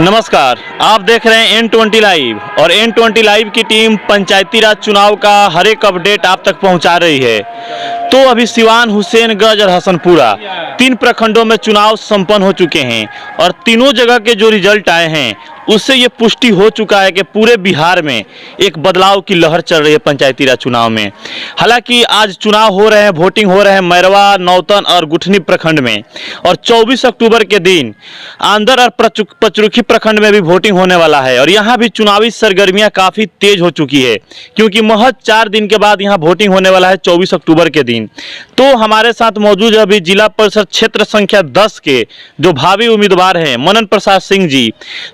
नमस्कार, आप देख रहे हैं N20 लाइव और N20 लाइव की टीम पंचायती राज चुनाव का हर एक अपडेट आप तक पहुंचा रही है। तो अभी सिवान, हुसैनगंज और हसनपुरा 3 प्रखंडों में चुनाव संपन्न हो चुके हैं और तीनों जगह के जो रिजल्ट आए हैं उससे ये पुष्टि हो चुका है कि पूरे बिहार में एक बदलाव की लहर चल रही है पंचायती राज चुनाव में। हालांकि आज चुनाव हो रहे हैं, वोटिंग हो रहे हैं मैरवा, नौतन और गुठनी प्रखंड में, और 24 अक्टूबर के दिन आंदर और पचरुखी प्रखंड में भी वोटिंग होने वाला है। और यहाँ भी चुनावी सरगर्मियाँ काफ़ी तेज हो चुकी है क्योंकि महज 4 दिन के बाद यहाँ वोटिंग होने वाला है 24 अक्टूबर के दिन। तो हमारे साथ मौजूद है अभी जिला परिषद क्षेत्र संख्या 10 के जो भावी उम्मीदवार हैं मनन प्रसाद सिंह जी।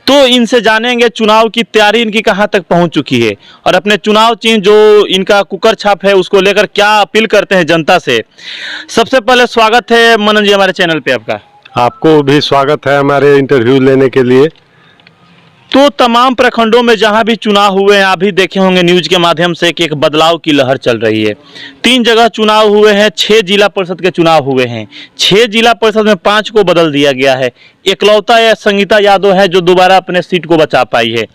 तो इनसे जानेंगे चुनाव की तैयारी इनकी कहां तक पहुंच चुकी है और अपने चुनाव चिन्ह जो इनका कुकर छाप है उसको लेकर क्या अपील करते हैं जनता से। सबसे पहले स्वागत है मनन जी हमारे चैनल पे आपका। आपको भी स्वागत है हमारे इंटरव्यू लेने के लिए। तो तमाम प्रखंडों में जहां भी चुनाव हुए हैं, आप भी देखे होंगे न्यूज के माध्यम से कि एक बदलाव की लहर चल रही है। 3 जगह चुनाव हुए हैं, 6 जिला परिषद के चुनाव हुए हैं। 6 जिला परिषद में 5 को बदल दिया गया है। एकलौता या संगीता यादव है जो दोबारा अपने सीट को बचा पाई है।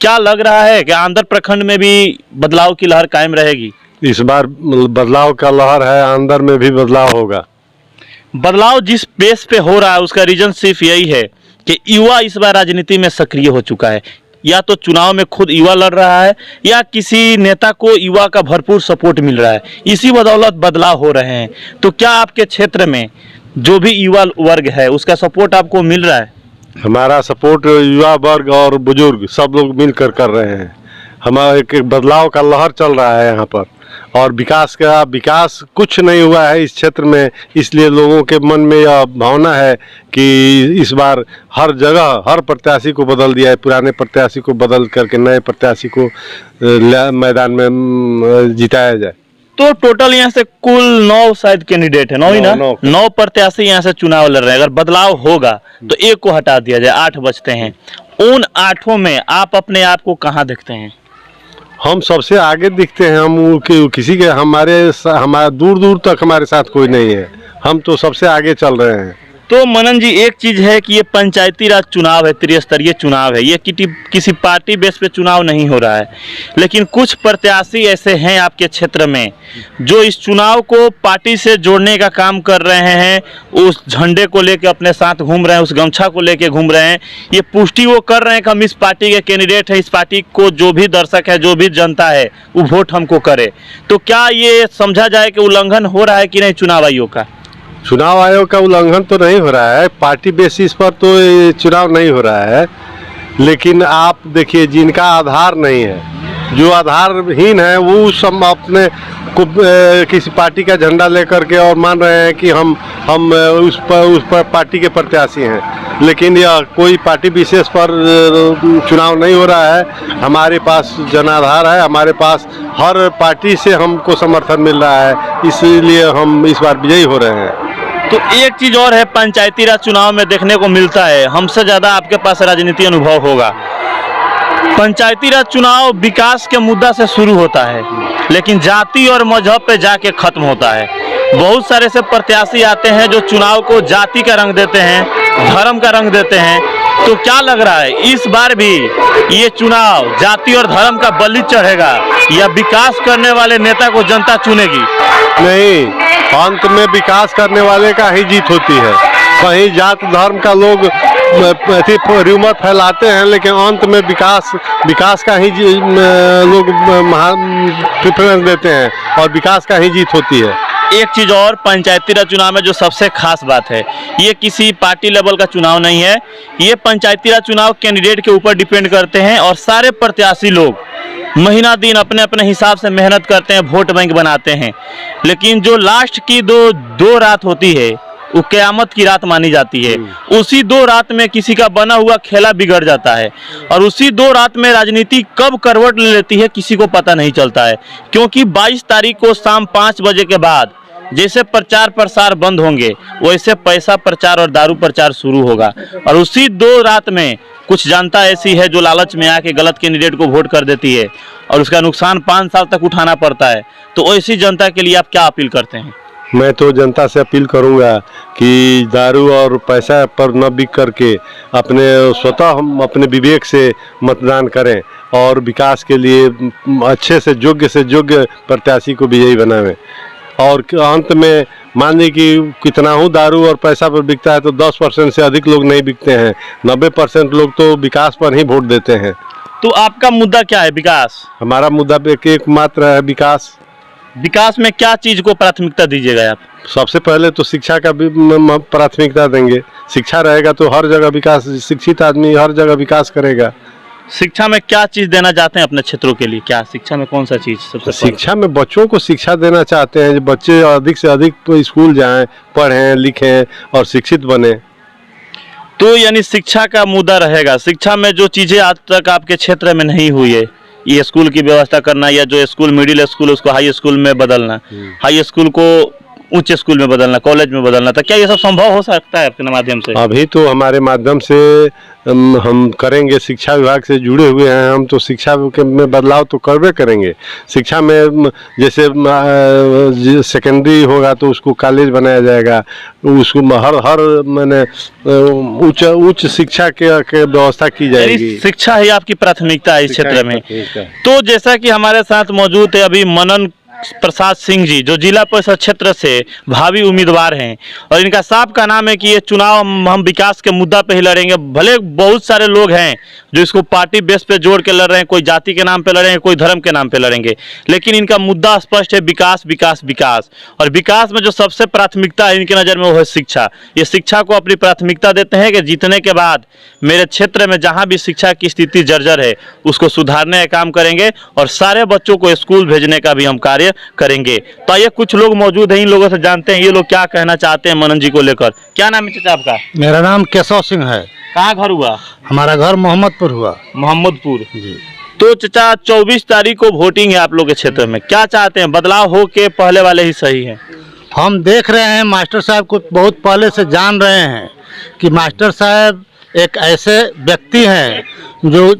क्या लग रहा है कि आंध्र प्रखंड में भी बदलाव की लहर कायम रहेगी? इस बार बदलाव का लहर है, आंध्र में भी बदलाव होगा। बदलाव जिस बेस पे हो रहा है उसका रीजन सिर्फ यही है कि युवा इस बार राजनीति में सक्रिय हो चुका है। या तो चुनाव में खुद युवा लड़ रहा है या किसी नेता को युवा का भरपूर सपोर्ट मिल रहा है, इसी बदौलत बदलाव हो रहे हैं। तो क्या आपके क्षेत्र में जो भी युवा वर्ग है उसका सपोर्ट आपको मिल रहा है? हमारा सपोर्ट युवा वर्ग और बुजुर्ग सब लोग मिलकर कर रहे हैं। हमारा एक बदलाव का लहर चल रहा है यहाँ पर और विकास कुछ नहीं हुआ है इस क्षेत्र में, इसलिए लोगों के मन में यह भावना है कि इस बार हर जगह हर प्रत्याशी को बदल दिया है, पुराने प्रत्याशी को बदल करके नए प्रत्याशी को मैदान में जिताया जाए। तो टोटल यहाँ से कुल 9 शायद कैंडिडेट है, 9 ही ना? 9 प्रत्याशी यहाँ से चुनाव लड़ रहे हैं। अगर बदलाव होगा तो एक को हटा दिया जाए, 8 बचते हैं। उन 8 में आप अपने आप को कहाँ देखते हैं? हम सबसे आगे दिखते हैं। हम किसी के हमारे दूर दूर तक हमारे साथ कोई नहीं है, हम तो सबसे आगे चल रहे हैं। तो मनन जी एक चीज़ है कि ये पंचायती राज चुनाव है, त्रिस्तरीय चुनाव है, ये किसी पार्टी बेस पे चुनाव नहीं हो रहा है। लेकिन कुछ प्रत्याशी ऐसे हैं आपके क्षेत्र में जो इस चुनाव को पार्टी से जोड़ने का काम कर रहे हैं, उस झंडे को लेके अपने साथ घूम रहे हैं, उस गमछा को लेके घूम रहे हैं। ये पुष्टि वो कर रहे हैं कि हम इस पार्टी के कैंडिडेट हैं, इस पार्टी को जो भी दर्शक है, जो भी जनता है वो वोट हमको करे। तो क्या ये समझा जाए कि उल्लंघन हो रहा है कि नहीं चुनाव आयोग का? चुनाव आयोग का उल्लंघन तो नहीं हो रहा है, पार्टी बेसिस पर तो ये चुनाव नहीं हो रहा है। लेकिन आप देखिए जिनका आधार नहीं है, जो आधारहीन है, वो सब अपने को किसी पार्टी का झंडा लेकर के और मान रहे हैं कि हम उस पर पार्टी के प्रत्याशी हैं। लेकिन यह कोई पार्टी विशेष पर चुनाव नहीं हो रहा है। हमारे पास जनाधार है, हमारे पास हर पार्टी से हमको समर्थन मिल रहा है, इसलिए हम इस बार विजयी हो रहे हैं। तो एक चीज़ और है, पंचायती राज चुनाव में देखने को मिलता है, हमसे ज़्यादा आपके पास राजनीति अनुभव होगा। पंचायती राज चुनाव विकास के मुद्दा से शुरू होता है लेकिन जाति और मजहब पे जाके खत्म होता है। बहुत सारे से प्रत्याशी आते हैं जो चुनाव को जाति का रंग देते हैं, धर्म का रंग देते हैं। तो क्या लग रहा है इस बार भी ये चुनाव जाति और धर्म का बलि चढ़ेगा या विकास करने वाले नेता को जनता चुनेगी? नहीं, अंत में विकास करने वाले का ही जीत होती है। कहीं जात धर्म का लोग र्यूमर फैलाते हैं लेकिन अंत में विकास का ही लोग प्रेफरेंस देते हैं और विकास का ही जीत होती है। एक चीज़ और, पंचायती राज चुनाव में जो सबसे खास बात है, ये किसी पार्टी लेवल का चुनाव नहीं है। ये पंचायती राज चुनाव कैंडिडेट के ऊपर डिपेंड करते हैं और सारे प्रत्याशी लोग महीना दिन अपने अपने हिसाब से मेहनत करते हैं, वोट बैंक बनाते हैं। लेकिन जो लास्ट की दो रात होती है वो क़यामत की रात मानी जाती है। उसी 2 रात में किसी का बना हुआ खेला बिगड़ जाता है और उसी 2 रात में राजनीति कब करवट ले लेती है किसी को पता नहीं चलता है। क्योंकि 22 तारीख को शाम 5 बजे के बाद जैसे प्रचार प्रसार बंद होंगे वैसे पैसा प्रचार और दारू प्रचार शुरू होगा और उसी 2 रात में कुछ जनता ऐसी है जो लालच में आके गलत कैंडिडेट को वोट कर देती है और उसका नुकसान 5 साल तक उठाना पड़ता है। तो ऐसी जनता के लिए आप क्या अपील करते हैं? मैं तो जनता से अपील करूंगा कि दारू और पैसा पर न बिक करके अपने स्वतः हम अपने विवेक से मतदान करें और विकास के लिए अच्छे से योग्य प्रत्याशी को विजयी बनावें। और अंत में मान लीजिए कि कितना हो दारू और पैसा पर बिकता है तो 10% से अधिक लोग नहीं बिकते हैं, 90% लोग तो विकास पर ही वोट देते हैं। तो आपका मुद्दा क्या है? विकास। हमारा मुद्दा एकमात्र है विकास। विकास में क्या चीज को प्राथमिकता दीजिएगा आप? सबसे पहले तो शिक्षा का भी प्राथमिकता देंगे। शिक्षा रहेगा तो हर जगह विकास, शिक्षित आदमी हर जगह विकास करेगा। शिक्षा में क्या चीज देना चाहते हैं अपने क्षेत्रों के लिए? क्या शिक्षा में कौन सा चीज सबसे शिक्षा में बच्चों को शिक्षा देना चाहते हैं, बच्चे अधिक से अधिक स्कूल जाएं, पढ़ें लिखें और शिक्षित बने। तो यानी शिक्षा का मुद्दा रहेगा। शिक्षा में जो चीजें आज तक आपके क्षेत्र में नहीं हुई है, ये स्कूल की व्यवस्था करना या जो स्कूल मिडिल स्कूल उसको हाई स्कूल में बदलना, हाई स्कूल को उच्च स्कूल में बदलना, कॉलेज में बदलना, तो क्या ये सब संभव हो सकता है आपके माध्यम से? अभी तो हमारे माध्यम से हम करेंगे। शिक्षा विभाग से जुड़े हुए हैं हम, तो शिक्षा में बदलाव तो करवे करेंगे। शिक्षा में जैसे सेकेंडरी होगा तो उसको कॉलेज बनाया जाएगा, उसको हर मैंने उच्च शिक्षा के व्यवस्था की जाएगी। शिक्षा ही आपकी प्राथमिकता है इस क्षेत्र में। तो जैसा कि हमारे साथ मौजूद है अभी मनन प्रसाद सिंह जी, जो जिला परिषद क्षेत्र से भावी उम्मीदवार हैं, और इनका साफ का नाम है कि ये चुनाव हम विकास के मुद्दा पे ही लड़ेंगे। भले बहुत सारे लोग हैं जो इसको पार्टी बेस पे जोड़ के लड़ रहे हैं, कोई जाति के नाम पे लड़ेंगे, कोई धर्म के नाम पे लड़ेंगे, लेकिन इनका मुद्दा स्पष्ट है, विकास विकास विकास। और विकास में जो सबसे प्राथमिकता है इनकी नज़र में वो है शिक्षा। ये शिक्षा को अपनी प्राथमिकता देते हैं कि जीतने के बाद मेरे क्षेत्र में जहाँ भी शिक्षा की स्थिति जर्जर है उसको सुधारने का काम करेंगे और सारे बच्चों को स्कूल भेजने का भी हम कार्य करेंगे। तो ये कुछ लोग मौजूद हैं, इन लोगों से जानते हैं ये लोग क्या कहना चाहते हैं मनन जी को लेकर। क्या नाम है चाचा आपका? मेरा नाम केशव सिंह है। कहाँ घर हुआ? हमारा घर मोहम्मदपुर हुआ। मोहम्मदपुर जी। तो चाचा 24 तारीख को वोटिंग है आप लोग के क्षेत्र में, क्या चाहते हैं? बदलाव हो के पहले वाले ही सही है? हम देख रहे हैं, मास्टर साहब को बहुत पहले से जान रहे हैं कि मास्टर साहब एक ऐसे व्यक्ति हैं जो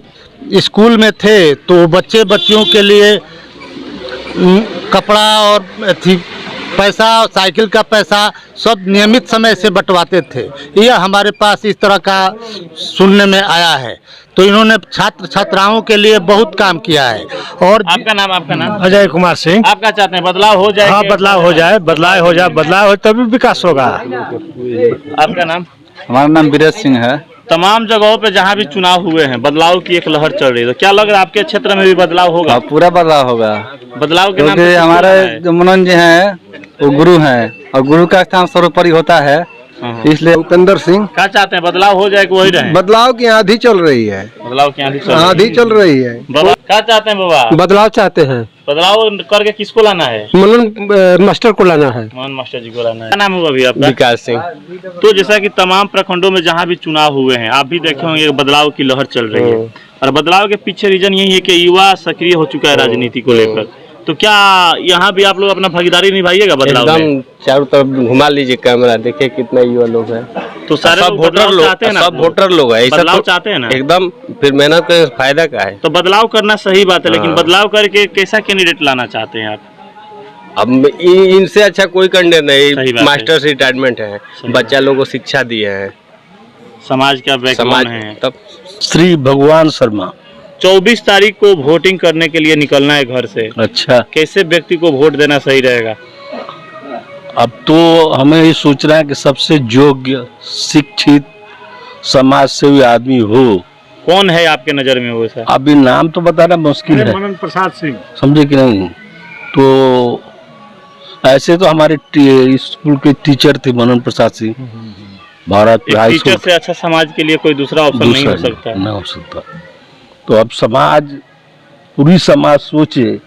स्कूल में थे तो बच्चियों के लिए कपड़ा और पैसा, साइकिल का पैसा सब नियमित समय से बंटवाते थे। यह हमारे पास इस तरह का सुनने में आया है। तो इन्होंने छात्र छात्राओं के लिए बहुत काम किया है। और आपका नाम? अजय कुमार सिंह। आप क्या चाहते हैं? बदलाव हो जाए? हाँ, बदलाव हो तभी विकास होगा। आपका नाम? हमारा नाम बीरेश सिंह है। तमाम जगहों पे जहाँ भी चुनाव हुए हैं बदलाव की एक लहर चल रही है, तो क्या लग रहा है आपके क्षेत्र में भी बदलाव होगा? पूरा बदलाव होगा। बदलाव के नाम क्योंकि हमारे जो मनन जी हैं वो गुरु हैं और गुरु का स्थान सर्वोपरि होता है, इसलिए। उपेंद्र सिंह। क्या चाहते हैं? बदलाव हो जाए कि वही रहे? बदलाव की आंधी चल रही है। बदलाव की आंधी चल रही है। बाबा क्या चाहते हैं? बाबा बदलाव चाहते हैं। बदलाव करके किसको लाना है? मनन मास्टर को लाना है। मोहन मास्टर जी को लाना है। क्या नाम होगा अभी आपका? विकास सिंह। तो जैसा कि तमाम प्रखंडों में जहाँ भी चुनाव हुए हैं आप भी देखे होंगे बदलाव की लहर चल रही है, और बदलाव के पीछे रीजन यही है कि युवा सक्रिय हो चुका है राजनीति को लेकर। तो क्या यहाँ भी आप लोग अपना भागीदारी निभाइएगा बदलाव में? एकदम चारों तरफ घुमा लीजिए कैमरा, देखिए कितना युवा लोग हैं। तो सारे सब वोटर लोग, सब वोटर लोग है। बदलाव चाहते हैं ना? एकदम। फिर मेहनत करने से फायदा क्या है? तो बदलाव करना सही बात है, लेकिन बदलाव करके कैसा कैंडिडेट लाना चाहते हैं आप? अब इनसे अच्छा कोई कैंडिडेट सही नहीं। बात मास्टर से रिटायरमेंट है, बच्चा लोगों को शिक्षा दिए हैं, समाज का बैकबोन है। तब श्री भगवान शर्मा। 24 तारीख को वोटिंग करने के लिए निकलना है घर से। अच्छा, कैसे व्यक्ति को वोट देना सही रहेगा? अब तो हमें ये सोचना है कि सबसे योग्य, शिक्षित, समाज सेवी आदमी हो। कौन है आपके नजर में वो सर? अभी नाम तो बताना मुश्किल है। मनन प्रसाद सिंह। समझे कि नहीं? तो ऐसे तो हमारे स्कूल के टीचर थे मनन प्रसाद सिंह। भारत हाई टीचर से अच्छा समाज के लिए कोई दूसरा ऑप्शन नहीं हो सकता? नहीं हो सकता। तो अब समाज, पूरी समाज सोचे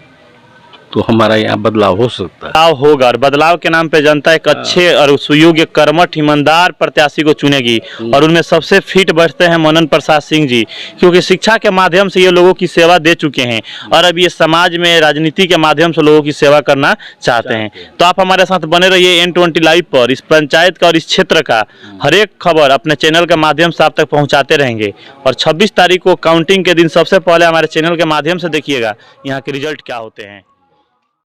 तो हमारा यहाँ बदलाव हो सकता है। बदलाव होगा, और बदलाव के नाम पे जनता एक अच्छे और सुयोग्य, कर्मठ, ईमानदार प्रत्याशी को चुनेगी, और उनमें सबसे फिट बैठते हैं मनन प्रसाद सिंह जी, क्योंकि शिक्षा के माध्यम से ये लोगों की सेवा दे चुके हैं और अब ये समाज में राजनीति के माध्यम से लोगों की सेवा करना चाहते हैं। तो आप हमारे साथ बने रहिए N20 लाइव पर। इस पंचायत का और इस क्षेत्र का हर एक खबर अपने चैनल के माध्यम से आप तक पहुँचाते रहेंगे, और 26 तारीख को काउंटिंग के दिन सबसे पहले हमारे चैनल के माध्यम से देखिएगा यहाँ के रिजल्ट क्या होते हैं।